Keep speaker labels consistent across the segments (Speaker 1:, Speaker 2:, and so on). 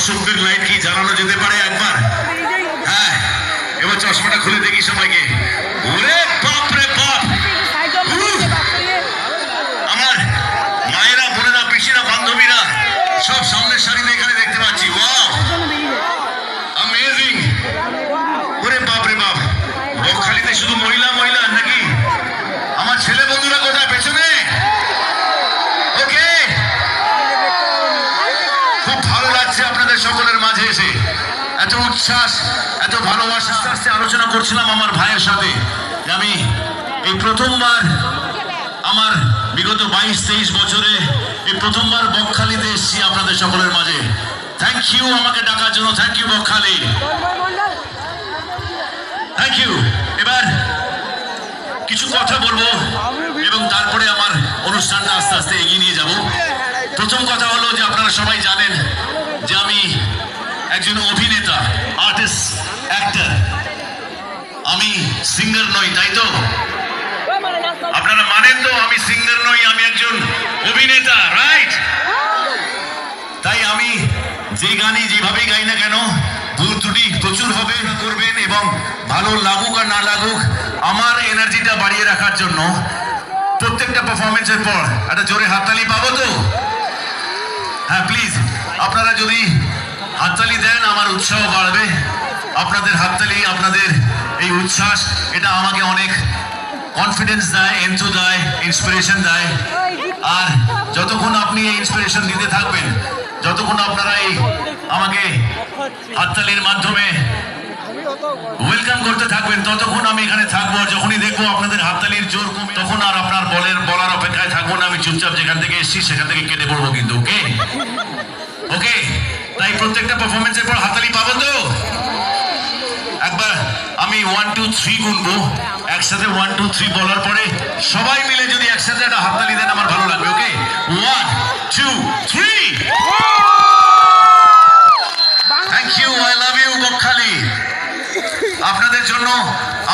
Speaker 1: স্বপ্নের লাইট কি জ্বালানো যেতে পারে একবার? হ্যাঁ, এবার চশমাটা খুলে দেখি সবাইকে। ওরে বাপ রে বাপ! আমার মায়েরা, বোনেরা, পিসিরা, বান্ধবীরা সব সামনের সারিতে এখানে দেখতে পাচ্ছি। Wow, amazing! ওরে বাপ রে বাপ! বকখালিতে শুধু মহিলা মহিলা নাকি? আমার ছেলে বন্ধুরা কোথায়? পেছনে? ওকে, খুব ভালো লাগছে আপনাদের সকলের মাঝে এসে। এত উচ্ছ্বাস, এত ভালোবাসা। আস্তে আস্তে আলোচনা করছিলাম আমার ভাইয়ের সাথে যে আমি এই প্রথমবার আমার বিগত 22-23 বছরে এই প্রথমবার বকখালিতে এসেছি আপনাদের সকলের মাঝে। থ্যাংক ইউ আমাকে ডাকার জন্য। Thank you Bakkhali, thank you. এবার কিছু কথা বলবো এবং তারপরে আমার অনুষ্ঠানটা আস্তে আস্তে এগিয়ে নিয়ে যাব। প্রথম কথা হলো যে আপনারা সবাই জানেন যে আমি একজন অভিনেতা, আর্টিস্ট, অ্যাক্টর। আমি সিঙ্গার নই, তাই তো? আপনারা মানেন তো আমি সিঙ্গার নই, আমি একজন অভিনেতা, রাইট? তাই আমি যে গানই যেভাবেই গাই না কেন, ভুল ত্রুটি প্রচুর হবে, করবেন। এবং ভালো লাগুক আর না লাগুক, আমার এনার্জিটা বাড়িয়ে রাখার জন্য প্রত্যেকটা পারফরমেন্সের পর একটা জোরে হাততালি পাবো তো? হ্যাঁ, প্লিজ আপনারা যদি হাততালি দেন আমার উৎসাহ বাড়বে। আপনাদের হাততালি, আপনাদের এই উচ্ছ্বাস, এটা আমাকে অনেক কনফিডেন্স দেয়, এনথু দেয়, ইন্সপিরেশন দেয়। আর যতক্ষণ আপনি এই ইন্সপিরেশন দিতে থাকবেন, যতক্ষণ আপনারা এই আমাকে হাততালির মাধ্যমে ওয়েলকাম করতে থাকবেন, ততক্ষণ আমি এখানে থাকবো। যখনই দেখবো আপনাদের হাততালির জোর কমে, তখন আর আপনার বলার অপেক্ষায় থাকবো না। আমি চুপচাপ যেখান থেকে এসেছি সেখান থেকে কেটে পড়বো কিন্তু। ওকে ওকে, তাই প্রত্যেকটা পারফরমেন্সের পর হাততালি পাবো তো? একবার আমি 1 2 3 গুনবো, একসাথে 1 2 3 বলার পরে সবাই মিলে যদি একসাথে একটা হাততালি দেন আমার ভালো লাগবে। Okay, 1 2 3। Thank you, I love you Bakkhali. আপনাদের জন্য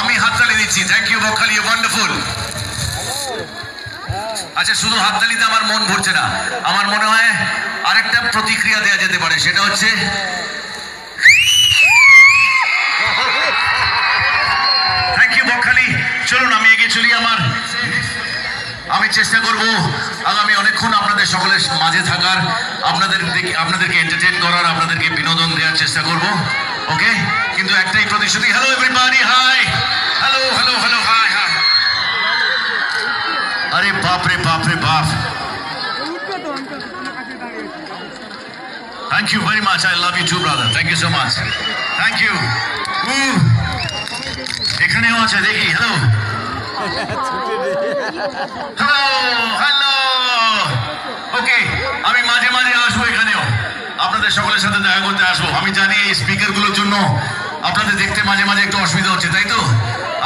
Speaker 1: আমি হাততালি দিচ্ছি। Thank you Bakkhali, wonderful. আচ্ছা, শুধু হাততালিতে আমার মন ভরছে না, আমার মনে হয় আরেকটা প্রতিক্রিয়া দেওয়া যেতে পারে। সেটা হচ্ছে থ্যাংক ইউ বকখালি। চলুন আমি এগিয়ে চলি। আমি চেষ্টা করব আগামী অনেকক্ষণ আপনাদের সকলের মাঝে থাকার, আপনাদেরকে এন্টারটেইন করার, আপনাদেরকে বিনোদন দেওয়ার চেষ্টা করব। ওকে, কিন্তু একটাই প্রতিশ্রুতি। Hello everybody, hi, hello hello hello, hi hi. আরে বাপ রে বাপ রে বাপ! Thank you very much, I love you too brother. Thank you so much, thank you. এখানেও আছে, দেখি। Hello hello hello. ওকে, আমি মাঝে মাঝে আসবো এখানেও, আপনাদের সকলের সাথে দেখা করতে আসবো। আমি জানি এই স্পিকারগুলোর জন্য আপনাদের দেখতে মাঝে মাঝে একটু অসুবিধা হচ্ছে, তাই তো?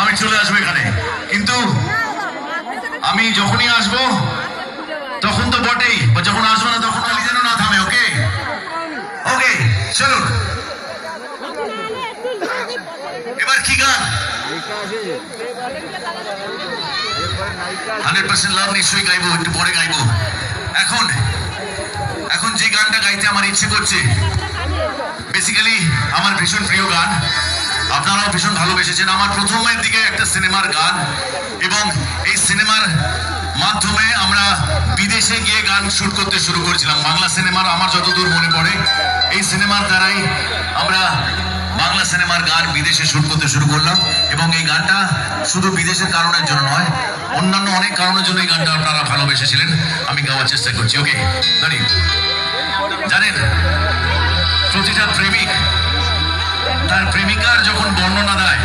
Speaker 1: আমি চলে আসবো এখানে, কিন্তু আমি যখনই আসবো তখন তো বটেই, যখন আসবো না তখন খালি যেন না থামে। ওকে ওকে, চলুন। এবার কি গান? 100% লাভ নিশ্চয়ই গাইবো, একটু পরে গাইবো। এখন যে গানটা গাইতে আমার ইচ্ছে করছে, বেসিক্যালি আমার ভীষণ প্রিয় গান, আপনারাও ভীষণ ভালোবেসেছেন। আমার প্রথমের দিকে একটা সিনেমার গান, এবং এই সিনেমার মাধ্যমে আমরা বিদেশে গিয়ে গান শুট করতে শুরু করেছিলাম। বাংলা সিনেমার, আমার যতদূর মনে পড়ে, এই সিনেমার দ্বারাই আমরা বাংলা সিনেমার গান বিদেশে শুট করতে শুরু করলাম। এবং এই গানটা শুধু বিদেশের কারণের জন্য নয়, অন্যান্য অনেক কারণের জন্য এই গানটা আপনারা ভালোবেসেছিলেন। আমি গাওয়ার চেষ্টা করছি। ওকে, দাঁড়ি। জানেন, প্রতিটা প্রেমিক তার প্রেমিকার যখন বর্ণনা দেয়